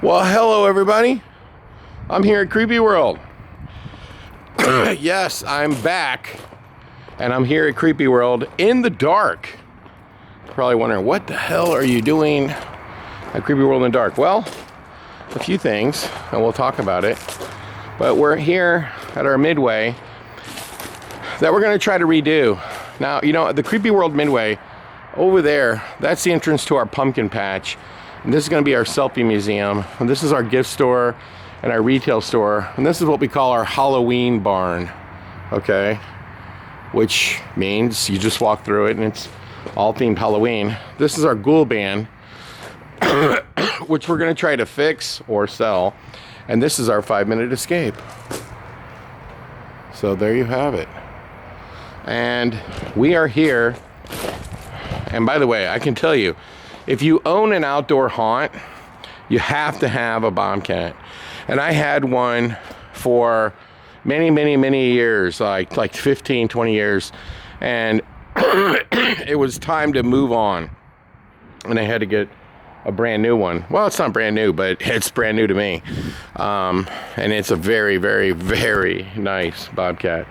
Well, hello everybody. I'm here at Creepyworld. Yes, I'm back, and I'm here at Creepyworld in the dark. You're probably wondering, what the hell are you doing at Creepyworld in the dark? Well, a few things, and we'll talk about it. But we're here at our midway that we're going to try to redo. Now, you know, the Creepyworld midway over there, that's the entrance to our pumpkin patch. And this is going to be our selfie museum. And this is our gift store and our retail store. And this is what we call our Halloween barn. Okay? Which means you just walk through it and it's all themed Halloween. This is our ghoul band, which we're going to try to fix or sell. And this is our 5-minute escape. So there you have it. And we are here. And by the way, I can tell you, if you own an outdoor haunt, you have to have a Bobcat. And I had one for many years, like 15, 20 years. And it was time to move on. And I had to get a brand new one. Well, it's not brand new, but it's brand new to me. And it's a very nice Bobcat.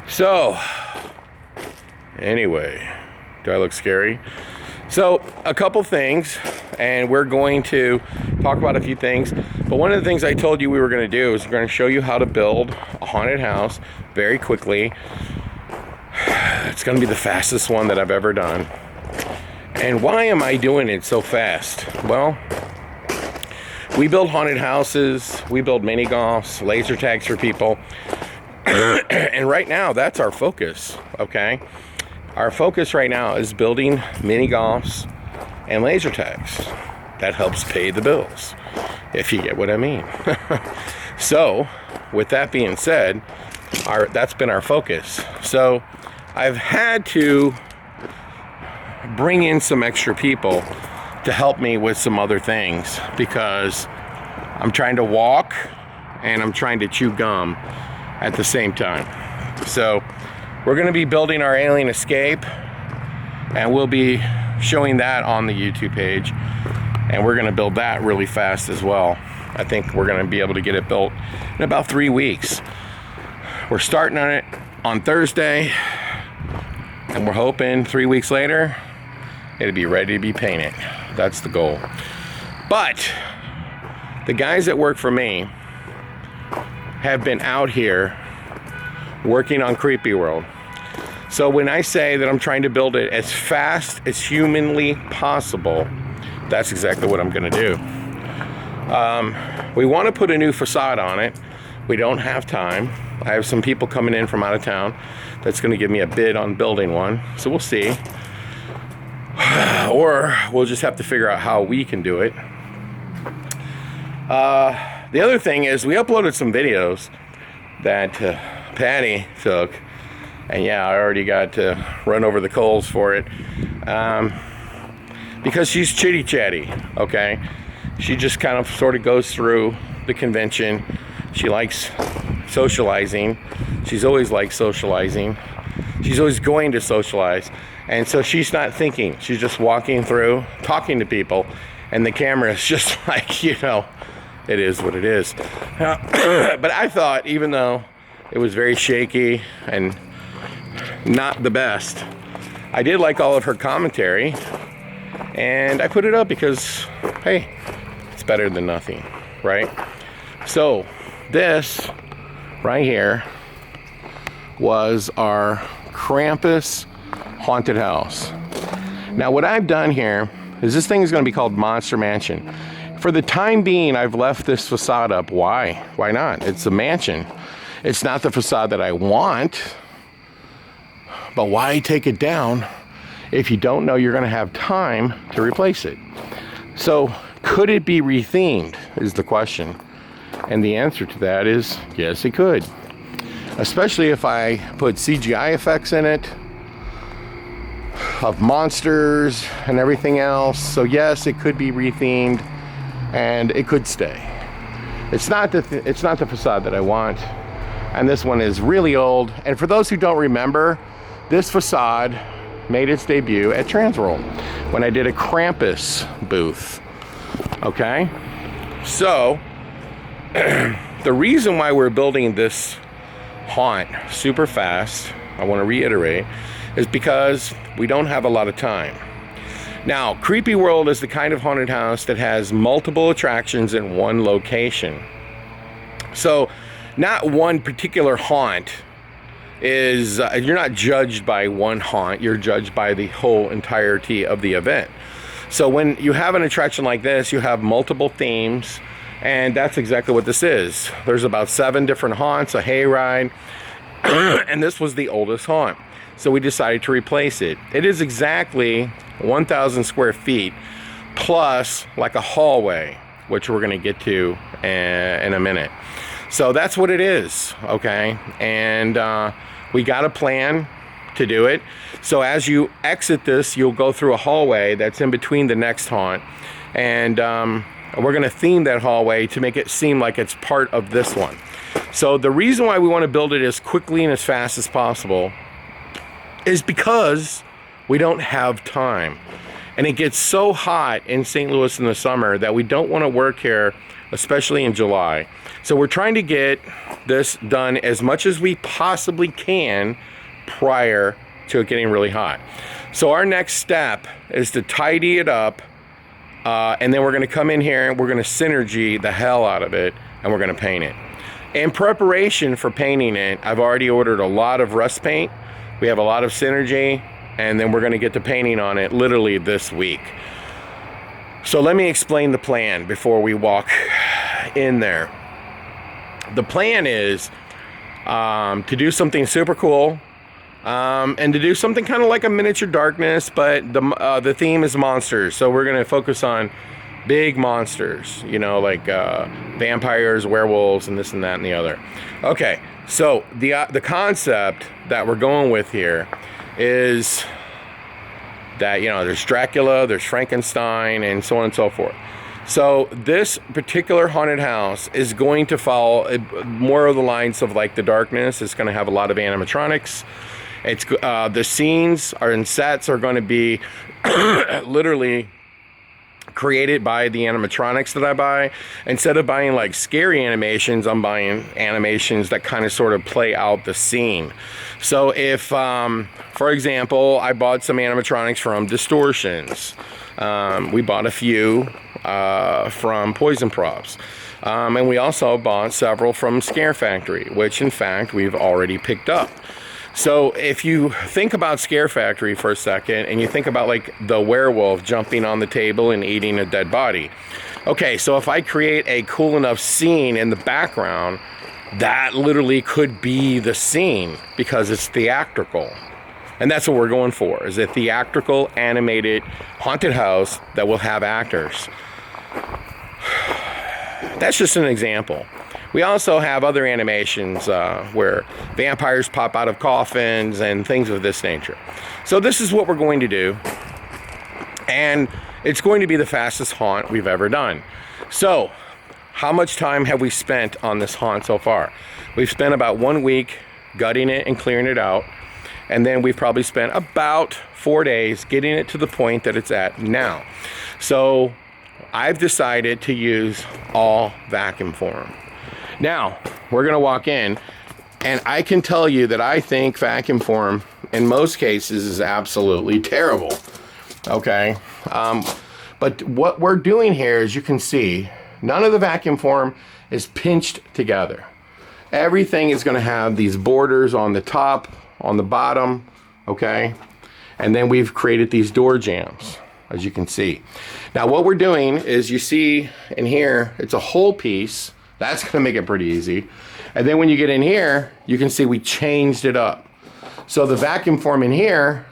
So, anyway, do I look scary? So, a couple things, and we're going to talk about a few things. But one of the things I told you we were going to do is we're going to show you how to build a haunted house very quickly. It's going to be the fastest one that I've ever done. And why am I doing it so fast? Well, we build haunted houses, we build mini golfs, laser tags for people. And right now, that's our focus, okay? Our focus right now is building mini golfs and laser tags. That helps pay the bills, if you get what I mean. So, with that being said, that's been our focus. So, I've had to bring in some extra people to help me with some other things because I'm trying to walk and I'm trying to chew gum at the same time. So, we're going to be building our alien escape, and we'll be showing that on the YouTube page, and we're going to build that really fast as well. I think we're going to be able to get it built in about 3 weeks. We're starting on it on Thursday, and we're hoping 3 weeks later it'll be ready to be painted. That's the goal. But the guys that work for me have been out here working on Creepyworld. So when I say that I'm trying to build it as fast as humanly possible, that's exactly what I'm going to do. We want to put a new facade on it. We don't have time. I have some people coming in from out of town that's going to give me a bid on building one. So we'll see. Or we'll just have to figure out how we can do it. The other thing is we uploaded some videos that Patty took, and yeah, I already got to run over the coals for it because she's chitty chatty, okay? She just kind of sort of goes through the convention. She likes socializing. She's always liked socializing. She's always going to socialize, and so she's not thinking. She's just walking through, talking to people, and the camera is just like, you know, it is what it is. But I thought, even though it was very shaky and not the best, I did like all of her commentary, and I put it up because, hey, it's better than nothing, right? So this right here was our Krampus haunted house. Now what I've done here is this thing is going to be called Monster Mansion. For the time being, I've left this facade up. Why? Why not? It's a mansion. It's not the facade that I want, but why take it down if you don't know you're going to have time to replace it? So, could it be rethemed is the question. And the answer to that is yes, it could. Especially if I put CGI effects in it, of monsters and everything else. So yes, it could be rethemed, and it could stay. It's not the facade that I want. And this one is really old. And for those who don't remember, this facade made its debut at Transworld when I did a Krampus booth. Okay? So the reason why we're building this haunt super fast, I want to reiterate, is because we don't have a lot of time. Now, Creepyworld is the kind of haunted house that has multiple attractions in one location. So not one particular haunt is, you're not judged by one haunt, you're judged by the whole entirety of the event. So when you have an attraction like this, you have multiple themes, and that's exactly what this is. There's about 7 different haunts, a hayride, and this was the oldest haunt. So we decided to replace it. It is exactly 1,000 square feet plus like a hallway, which we're gonna get to in a minute. So that's what it is, okay? And we got a plan to do it. So as you exit this, you'll go through a hallway that's in between the next haunt. And we're gonna theme that hallway to make it seem like it's part of this one. So the reason why we wanna build it as quickly and as fast as possible is because we don't have time. And it gets so hot in St. Louis in the summer that we don't want to work here, especially in July. So we're trying to get this done as much as we possibly can prior to it getting really hot. So our next step is to tidy it up, and then we're going to come in here and we're going to synergy the hell out of it, and we're going to paint it. In preparation for painting it, I've already ordered a lot of rust paint. We have a lot of synergy, and then we're going to get to painting on it literally this week. So let me explain the plan before we walk in there. The plan is to do something super cool, and to do something kind of like a miniature darkness, but the theme is monsters. So we're going to focus on big monsters, you know, like vampires, werewolves, and this and that and the other. Okay, so the concept that we're going with here is that, you know, there's Dracula, there's Frankenstein, and so on and so forth. So this particular haunted house is going to follow more of the lines of like the darkness. It's going to have a lot of animatronics. It's the scenes and sets are going to be literally created by the animatronics that I buy. Instead of buying like scary animations, I'm buying animations that kind of sort of play out the scene. So if, for example, I bought some animatronics from Distortions. We bought a few from Poison Props. And we also bought several from Scare Factory, which in fact we've already picked up. So if you think about Scare Factory for a second, and you think about like the werewolf jumping on the table and eating a dead body. Okay, so if I create a cool enough scene in the background, that literally could be the scene because it's theatrical. And that's what we're going for, is a theatrical animated haunted house that will have actors. That's just an example. We also have other animations where vampires pop out of coffins and things of this nature. So this is what we're going to do. And it's going to be the fastest haunt we've ever done. So how much time have we spent on this haunt so far? We've spent about 1 week gutting it and clearing it out. And then we've probably spent about 4 days getting it to the point that it's at now. So I've decided to use all vacuum form. Now, we're going to walk in, and I can tell you that I think vacuum form, in most cases, is absolutely terrible. Okay? But what we're doing here, as you can see, none of the vacuum form is pinched together. Everything is going to have these borders on the top, on the bottom, okay? And then we've created these door jambs, as you can see. Now, what we're doing is, you see in here, it's a whole piece. That's going to make it pretty easy. And then when you get in here, you can see we changed it up. So the vacuum form in here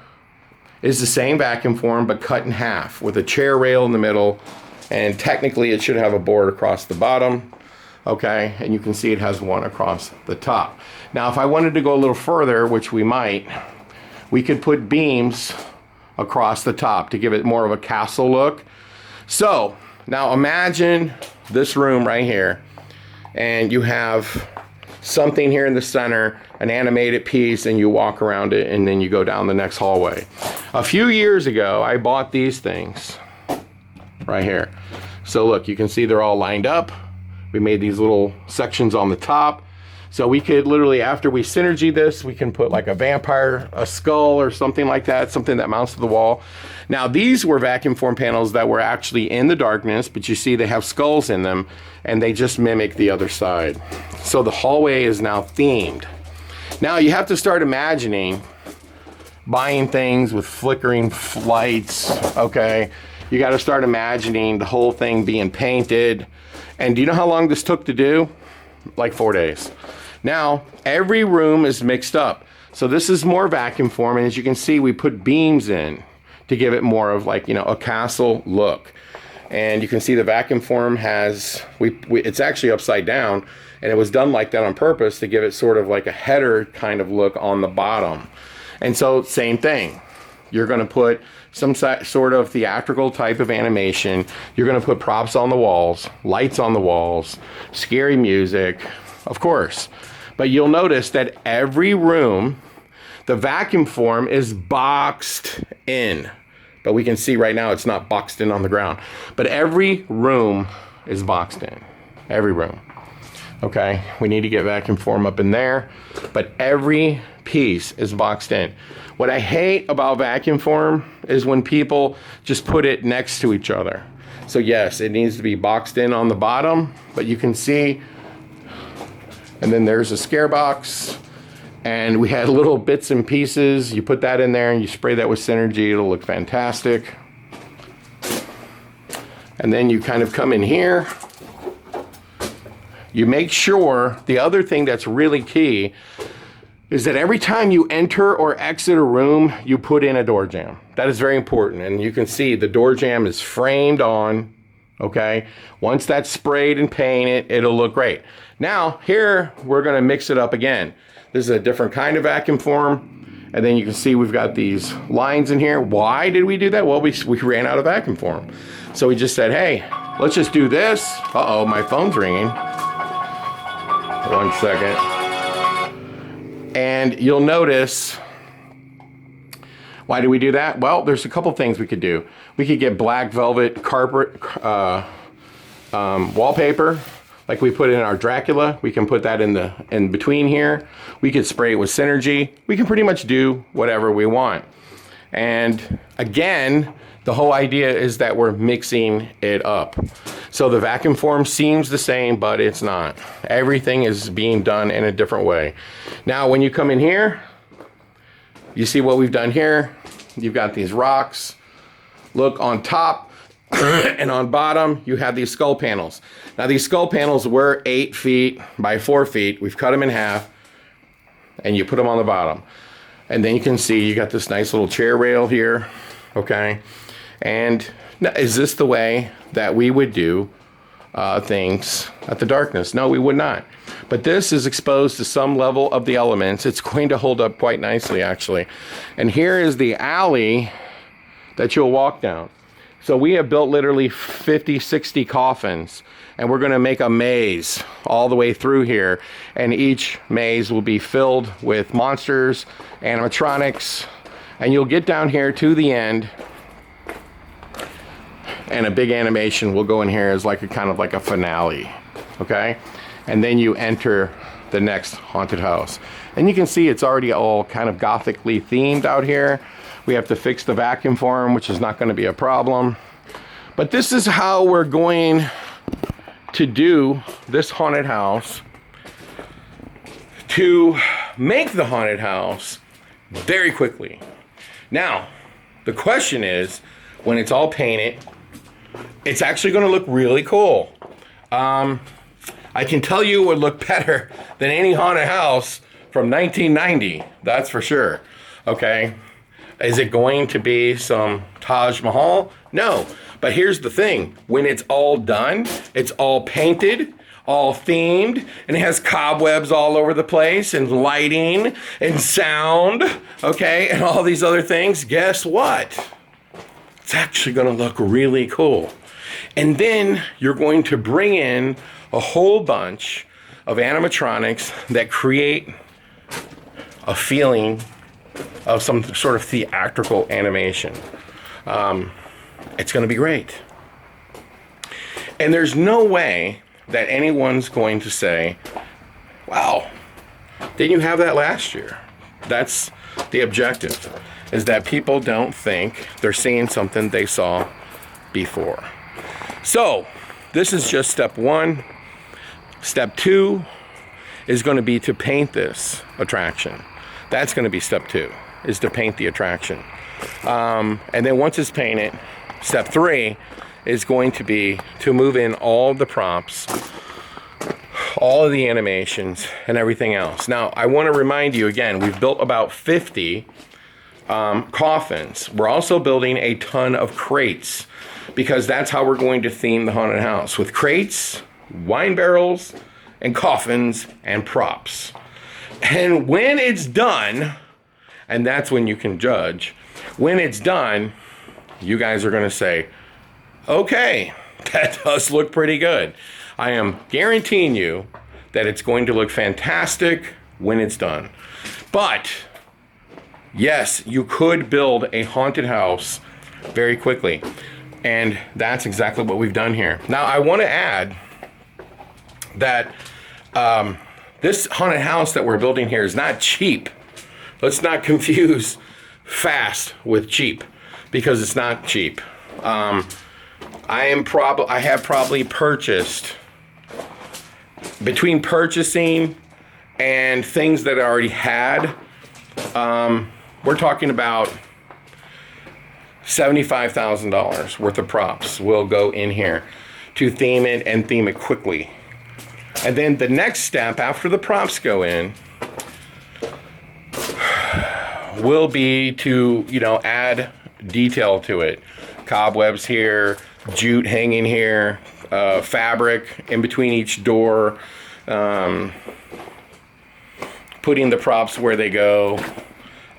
is the same vacuum form, but cut in half with a chair rail in the middle. And technically it should have a board across the bottom. Okay, and you can see it has one across the top. Now, if I wanted to go a little further, which we might, we could put beams across the top to give it more of a castle look. So now imagine this room right here, and you have something here in the center, an animated piece, and you walk around it, and then you go down the next hallway. A few years ago, I bought these things right here. So look, you can see they're all lined up. We made these little sections on the top. So we could literally, after we synergy this, we can put like a vampire, a skull or something like that, something that mounts to the wall. Now these were vacuum form panels that were actually in the darkness, but you see they have skulls in them and they just mimic the other side. So the hallway is now themed. Now you have to start imagining buying things with flickering lights, okay? You gotta start imagining the whole thing being painted. And do you know how long this took to do? Like 4 days. Now, every room is mixed up. So this is more vacuum form, and as you can see, we put beams in to give it more of like, you know, a castle look. And you can see the vacuum form has, it's actually upside down, and it was done like that on purpose to give it sort of like a header kind of look on the bottom. And so, same thing. You're gonna put some sort of theatrical type of animation. You're gonna put props on the walls, lights on the walls, scary music, of course. But you'll notice that every room, the vacuum form is boxed in. But we can see right now it's not boxed in on the ground. But every room is boxed in, every room. Okay, we need to get vacuum form up in there, but every piece is boxed in. What I hate about vacuum form is when people just put it next to each other. So yes, it needs to be boxed in on the bottom, but you can see, and then there's a scare box, and we had little bits and pieces. You put that in there and you spray that with Synergy, it'll look fantastic. And then you kind of come in here. You make sure, the other thing that's really key is that every time you enter or exit a room, you put in a door jamb. That is very important. And you can see the door jamb is framed on, okay? Once that's sprayed and painted, it'll look great. Now, here, we're gonna mix it up again. This is a different kind of vacuum form. And then you can see we've got these lines in here. Why did we do that? Well, we ran out of vacuum form. So we just said, hey, let's just do this. Uh-oh, my phone's ringing. 1 second. And you'll notice, why do we do that? Well, there's a couple things we could do. We could get black velvet carpet wallpaper, like we put in our Dracula. We can put that in between here. We could spray it with Synergy. We can pretty much do whatever we want. And again, the whole idea is that we're mixing it up. So the vacuum form seems the same, but it's not. Everything is being done in a different way. Now, when you come in here, you see what we've done here. You've got these rocks. Look on top and on bottom, you have these skull panels. Now, these skull panels were 8 feet by 4 feet. We've cut them in half, and you put them on the bottom. And then you can see you got this nice little chair rail here, okay? And now, is this the way that we would do things at the darkness? No, we would not. But this is exposed to some level of the elements. It's going to hold up quite nicely, actually. And here is the alley that you'll walk down. So we have built literally 50, 60 coffins, and we're gonna make a maze all the way through here. And each maze will be filled with monsters, animatronics, and you'll get down here to the end, and a big animation will go in here as like a kind of like a finale, okay? And then you enter the next haunted house. And you can see it's already all kind of gothically themed out here. We have to fix the vacuum form, which is not going to be a problem. But this is how we're going to do this haunted house to make the haunted house very quickly. Now, the question is, when it's all painted, it's actually going to look really cool. I can tell you it would look better than any haunted house from 1990, that's for sure, okay? Is it going to be some Taj Mahal? No, but here's the thing. When it's all done, it's all painted, all themed, and it has cobwebs all over the place, and lighting, and sound, okay, and all these other things. Guess what? It's actually gonna look really cool. And then you're going to bring in a whole bunch of animatronics that create a feeling of some sort of theatrical animation. It's going to be great. And there's no way that anyone's going to say, wow, didn't you have that last year? That's the objective, is that people don't think they're seeing something they saw before. So this is just step one. Step two is going to be to paint this attraction. That's going to be step two, is to paint the attraction. And then once it's painted, step three is going to be to move in all the props, all of the animations, and everything else. Now, I want to remind you again, we've built about 50 coffins. We're also building a ton of crates, because that's how we're going to theme the haunted house, with crates, wine barrels, and coffins, and props. And when it's done, and that's when you can judge, when it's done, you guys are going to say, okay, that does look pretty good. I am guaranteeing you that it's going to look fantastic when it's done. But yes, you could build a haunted house very quickly. And that's exactly what we've done here. Now, I want to add that this haunted house that we're building here is not cheap. Let's not confuse fast with cheap, because it's not cheap. I have probably purchased, between purchasing and things that I already had, we're talking about $75,000 worth of props will go in here to theme it, and theme it quickly. And then the next step after the props go in will be to, add detail to it. Cobwebs here, jute hanging here, fabric in between each door, putting the props where they go,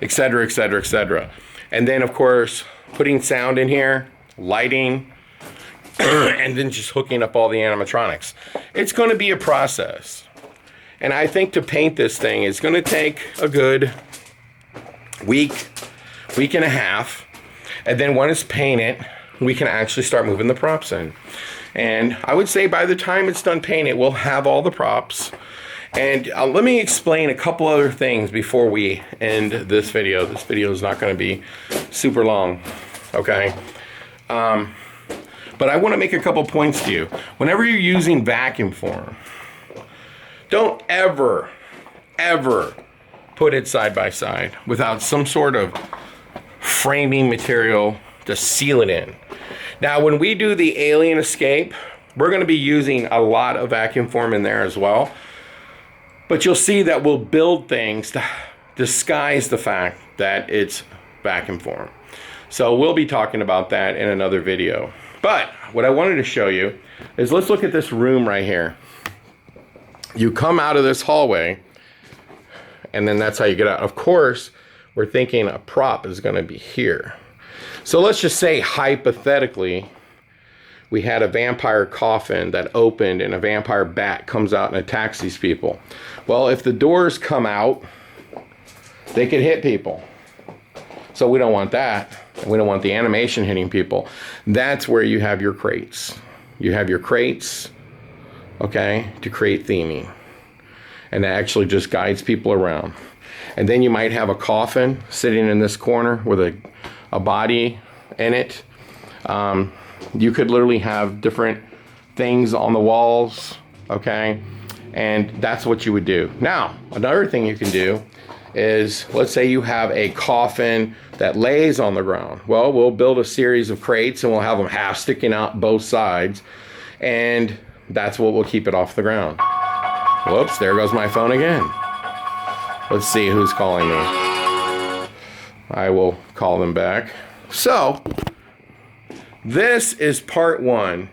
etc., etc., etc. And then, of course, putting sound in here, lighting, and then just hooking up all the animatronics. It's going to be a process. And I think to paint this thing is going to take a good week and a half. And then when it's painted, we can actually start moving the props in. And I would say by the time it's done painted, we'll have all the props. And let me explain a couple other things before we end this video. This video is not going to be super long, okay? But I want to make a couple points to you. Whenever you're using vacuum form, don't ever put it side by side without some sort of framing material to seal it in. Now, when we do the alien escape, we're going to be using a lot of vacuum form in there as well. But you'll see that we'll build things to disguise the fact that it's vacuum form. So we'll be talking about that in another video. But what I wanted to show you is, let's look at this room right here. You come out of this hallway, and then that's how you get out. Of course, we're thinking a prop is going to be here. So let's just say, hypothetically, we had a vampire coffin that opened and a vampire bat comes out and attacks these people. Well, if the doors come out, they could hit people. So we don't want that. We don't want the animation hitting people. That's where you have your crates. You have your crates, okay, to create theming. And that actually just guides people around. And then you might have a coffin sitting in this corner with a body in it. You could literally have different things on the walls, okay? And that's what you would do. Now, another thing you can do is, let's say you have a coffin that lays on the ground. Well, we'll build a series of crates and we'll have them half sticking out both sides. And that's what will keep it off the ground. Whoops, there goes my phone again. Let's see who's calling me. I will call them back. So, this is part one,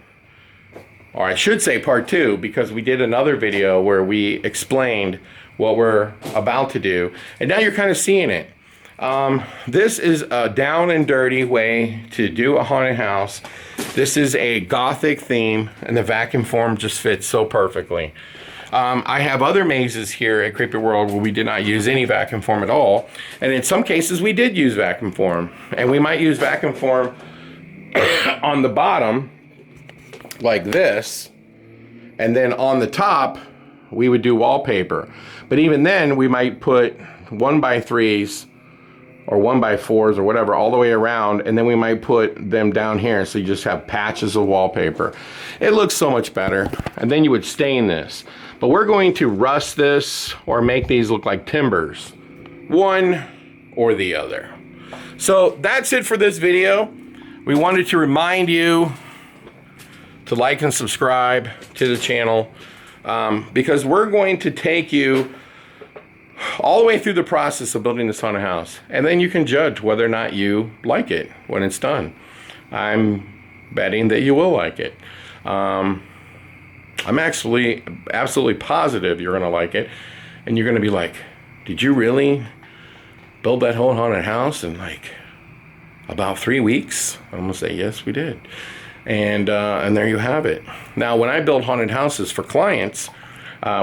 or I should say part two, because we did another video where we explained what we're about to do, and now you're kind of seeing it. This is a down and dirty way to do a haunted house. This is a gothic theme, and the vacuum form just fits so perfectly. I have other mazes here at Creepyworld where we did not use any vacuum form at all, and in some cases we did use vacuum form, and we might use vacuum form on the bottom like this, and then on the top we would do wallpaper. But even then we might put 1x3s or 1x4s or whatever all the way around, and then we might put them down here so you just have patches of wallpaper. It looks so much better. And then you would stain this. But we're going to rust this or make these look like timbers, one or the other. So that's it for this video. We wanted to remind you to like and subscribe to the channel, because we're going to take you all the way through the process of building this haunted house, and then you can judge whether or not you like it when it's done. I'm betting that you will like it. I'm actually absolutely positive you're gonna like it, and you're gonna be like, did you really build that whole haunted house in like about 3 weeks? I'm gonna say, yes, we did. And there you have it. Now, when I build haunted houses for clients,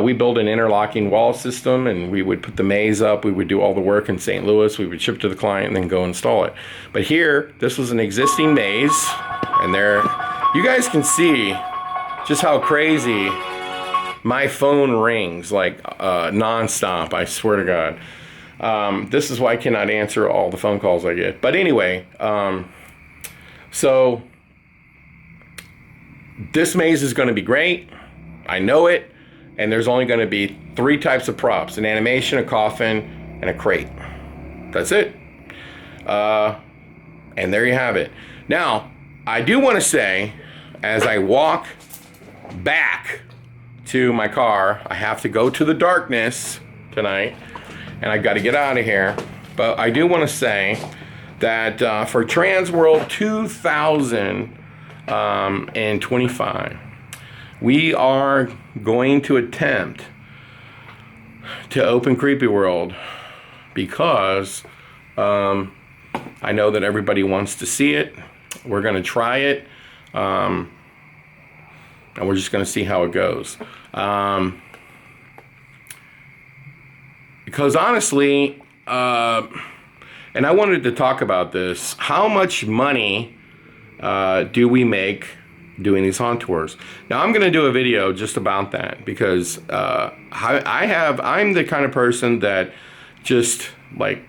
we build an interlocking wall system, and we would put the maze up. We would do all the work in St. Louis. We would ship to the client and then go install it. But here, this was an existing maze, and there, you guys can see just how crazy my phone rings, like nonstop, I swear to God. This is why I cannot answer all the phone calls I get. But anyway, so this maze is going to be great. I know it. And there's only going to be 3 types of props: an animation, a coffin, and a crate. That's it. And there you have it. Now, I do want to say, as I walk back to my car, I have to go to the darkness tonight, and I've got to get out of here. But I do want to say that for Transworld 2025, we are going to attempt to open Creepyworld because I know that everybody wants to see it. We're going to try it, and we're just going to see how it goes. Because honestly, and I wanted to talk about this, how much money do we make doing these haunt tours? Now, I'm going to do a video just about that, because I'm the kind of person that just like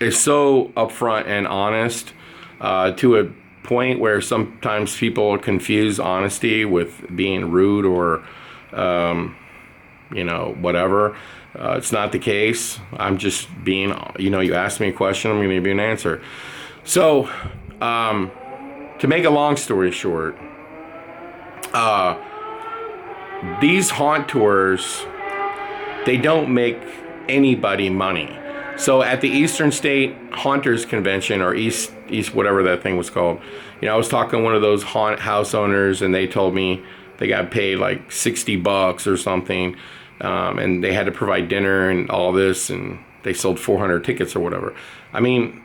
is so upfront and honest to a point where sometimes people confuse honesty with being rude or you know, whatever. It's not the case. I'm just being, you know, you ask me a question, I'm going to give you an answer. So to make a long story short, these haunt tours, they don't make anybody money. So at the Eastern State Haunters Convention, or East whatever that thing was called, you know, I was talking to one of those haunt house owners, and they told me they got paid like $60 or something, and they had to provide dinner and all this, and they sold 400 tickets or whatever. I mean,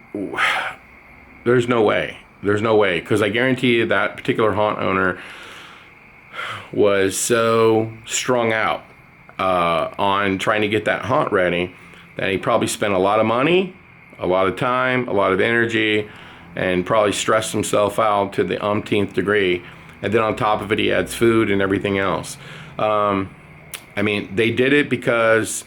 there's no way. There's no way, because I guarantee you that particular haunt owner was so strung out on trying to get that haunt ready that he probably spent a lot of money, a lot of time, a lot of energy, and probably stressed himself out to the umpteenth degree. And then on top of it, he adds food and everything else. I mean, they did it because,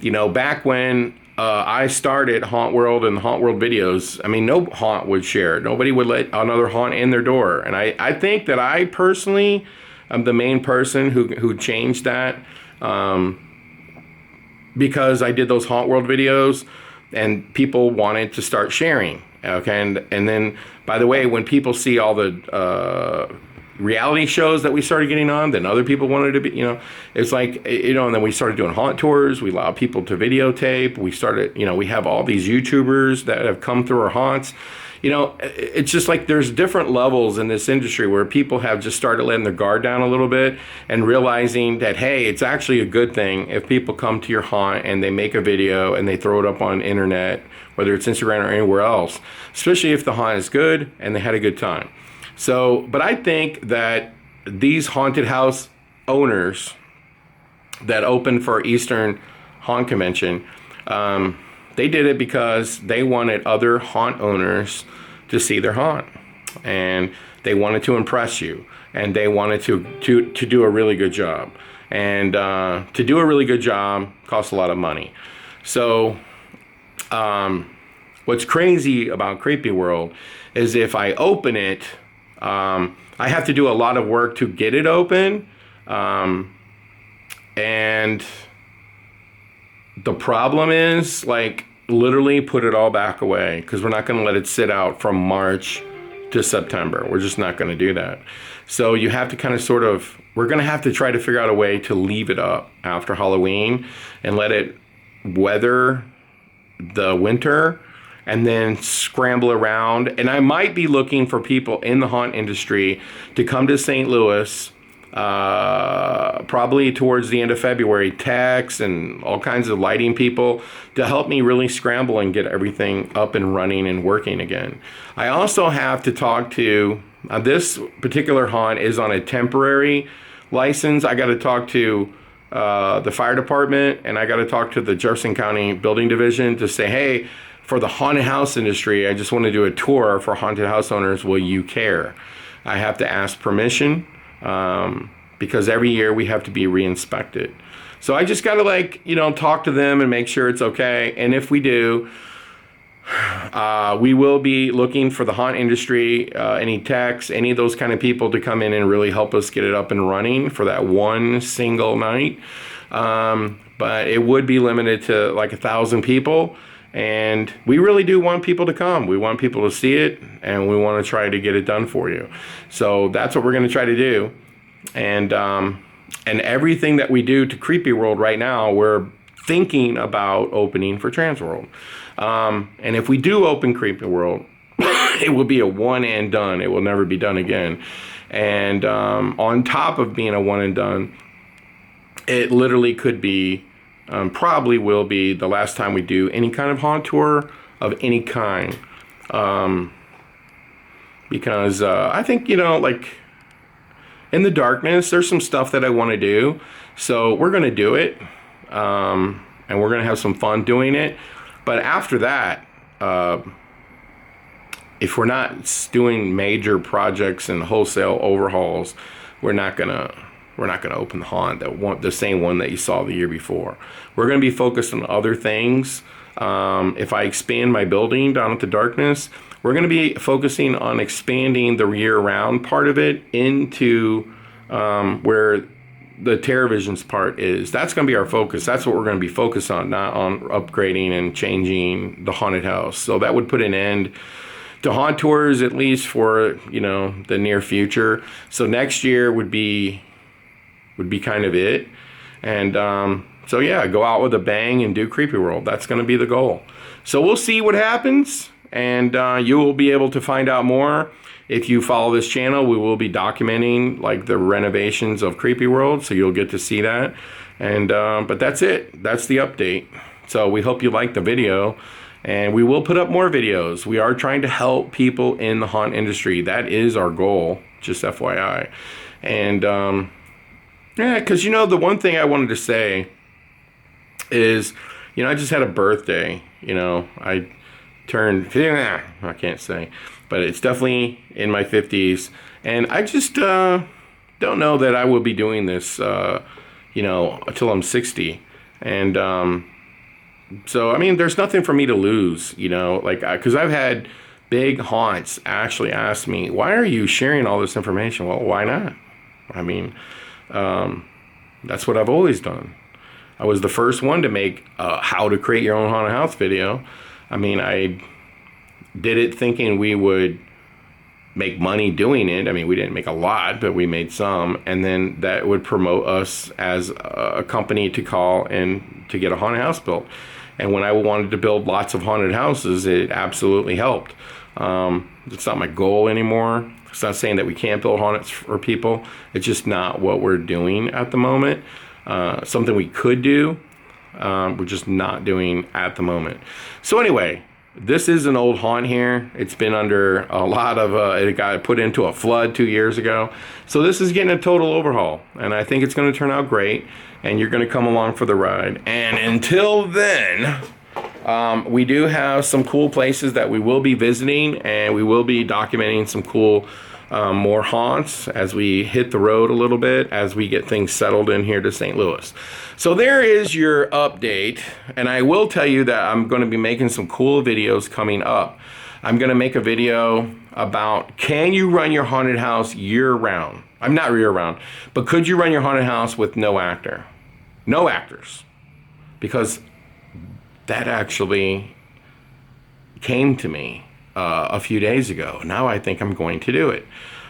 you know, back when I started Hauntworld and Hauntworld videos, I mean, no haunt would share it. Nobody would let another haunt in their door. And I think that I personally am the main person who changed that, because I did those Hauntworld videos and people wanted to start sharing. Okay, and then, by the way, when people see all the reality shows that we started getting on, then other people wanted to be, you know, it's like, you know, and then we started doing haunt tours. We allowed people to videotape. We started, you know, we have all these YouTubers that have come through our haunts. You know, it's just like there's different levels in this industry where people have just started letting their guard down a little bit and realizing that, hey, it's actually a good thing if people come to your haunt and they make a video and they throw it up on internet, whether it's Instagram or anywhere else, especially if the haunt is good and they had a good time. So, but I think that these haunted house owners that opened for Eastern Haunt Convention, they did it because they wanted other haunt owners to see their haunt, and they wanted to impress you. and they wanted to do a really good job. And to do a really good job costs a lot of money. So what's crazy about Creepyworld is if I open it, I have to do a lot of work to get it open. And the problem is, like, literally put it all back away, because we're not going to let it sit out from March to September. We're just not going to do that. So you have to kind of sort of, we're going to have to try to figure out a way to leave it up after Halloween and let it weather the winter and then scramble around. And I might be looking for people in the haunt industry to come to St. Louis probably towards the end of February, techs and all kinds of lighting people, to help me really scramble and get everything up and running and working again. I also have to talk to, this particular haunt is on a temporary license. I got to talk to the fire department, and I got to talk to the Jefferson County Building Division to say, hey, for the haunted house industry, I just want to do a tour for haunted house owners. Will you care? I have to ask permission. Because every year we have to be re-inspected. So I just got to, like, you know, talk to them and make sure it's okay. And if we do, we will be looking for the haunt industry, any techs, any of those kind of people to come in and really help us get it up and running for that one single night. But it would be limited to like 1,000 people. And we really do want people to come. We want people to see it, and we want to try to get it done for you. So that's what we're going to try to do. And everything that we do to Creepyworld right now, we're thinking about opening for Transworld. And if we do open Creepyworld, it will be a one and done. It will never be done again. And on top of being a one and done, it literally could be, probably will be the last time we do any kind of haunt tour of any kind. Because I think, you know, like, in the darkness, there's some stuff that I want to do. So we're going to do it. And we're going to have some fun doing it. But after that, if we're not doing major projects and wholesale overhauls, we're not gonna open the haunt, the same one that you saw the year before. We're gonna be focused on other things. If I expand my building down at the darkness, we're gonna be focusing on expanding the year-round part of it into where the TerraVisions part is. That's gonna be our focus. That's what we're gonna be focused on, not on upgrading and changing the haunted house. So that would put an end to haunt tours, at least for, you know, the near future. So next year would be kind of it. And so yeah, go out with a bang and do Creepyworld. That's going to be the goal. So we'll see what happens, and you will be able to find out more if you follow this channel. We will be documenting like the renovations of Creepyworld, so you'll get to see that. And but that's it. That's the update. So we hope you liked the video. And we will put up more videos. We are trying to help people in the haunt industry. That is our goal, just FYI. And yeah, because, you know, the one thing I wanted to say is, you know, I just had a birthday. You know, I turned, I can't say, but it's definitely in my 50s. And I just don't know that I will be doing this, you know, until I'm 60. And so, I mean, there's nothing for me to lose, you know, like, because I've had big haunts actually ask me, why are you sharing all this information? Well, why not? I mean, that's what I've always done. I was the first one to make how to create your own haunted house video. I mean, I did it thinking we would make money doing it. I mean, we didn't make a lot, but we made some. And then that would promote us as a company to call and to get a haunted house built. And when I wanted to build lots of haunted houses, it absolutely helped. It's not my goal anymore. It's not saying that we can't build haunts for people. It's just not what we're doing at the moment. Something we could do, we're just not doing at the moment. So anyway, this is an old haunt here. It's been under a lot of, it got put into a flood 2 years ago. So this is getting a total overhaul. And I think it's going to turn out great. And you're going to come along for the ride. And until then, we do have some cool places that we will be visiting, and we will be documenting some cool more haunts as we hit the road a little bit, as we get things settled in here to St. Louis. So there is your update, and I will tell you that I'm going to be making some cool videos coming up. I'm going to make a video about, can you run your haunted house year-round? I'm not year-round, but could you run your haunted house with no actor? No actors. Because that actually came to me a few days ago. Now I think I'm going to do it.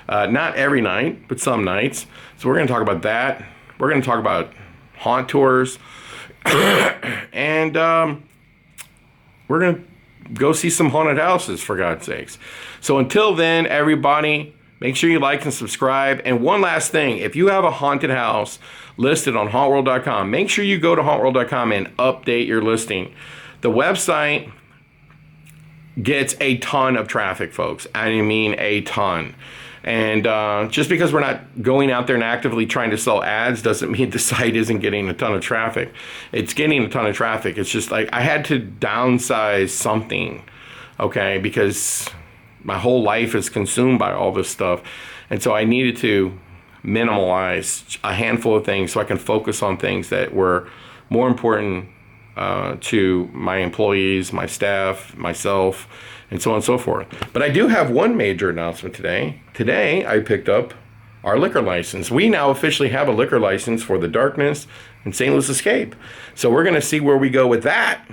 Not every night, but some nights. So we're going to talk about that. We're going to talk about haunt tours. And we're going to go see some haunted houses, for God's sakes. So until then, everybody, make sure you like and subscribe. And one last thing, if you have a haunted house listed on hauntworld.com, make sure you go to hauntworld.com and update your listing. The website gets a ton of traffic, folks. I mean a ton. And just because we're not going out there and actively trying to sell ads doesn't mean the site isn't getting a ton of traffic. It's getting a ton of traffic. It's just like I had to downsize something, okay, because my whole life is consumed by all this stuff. And so I needed to minimalize a handful of things so I can focus on things that were more important to my employees, my staff, myself, and so on and so forth. But I do have one major announcement today. Today, I picked up our liquor license. We now officially have a liquor license for the Darkness and St. Louis Escape. So we're going to see where we go with that.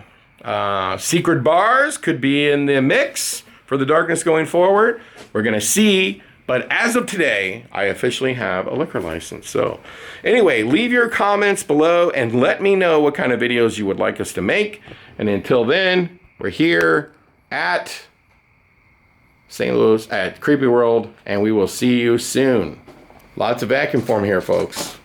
Secret bars could be in the mix for the Darkness going forward. We're going to see. But as of today, I officially have a liquor license. So anyway, leave your comments below and let me know what kind of videos you would like us to make. And until then, we're here at St. Louis at Creepyworld, and we will see you soon. Lots of vacuum form here, folks.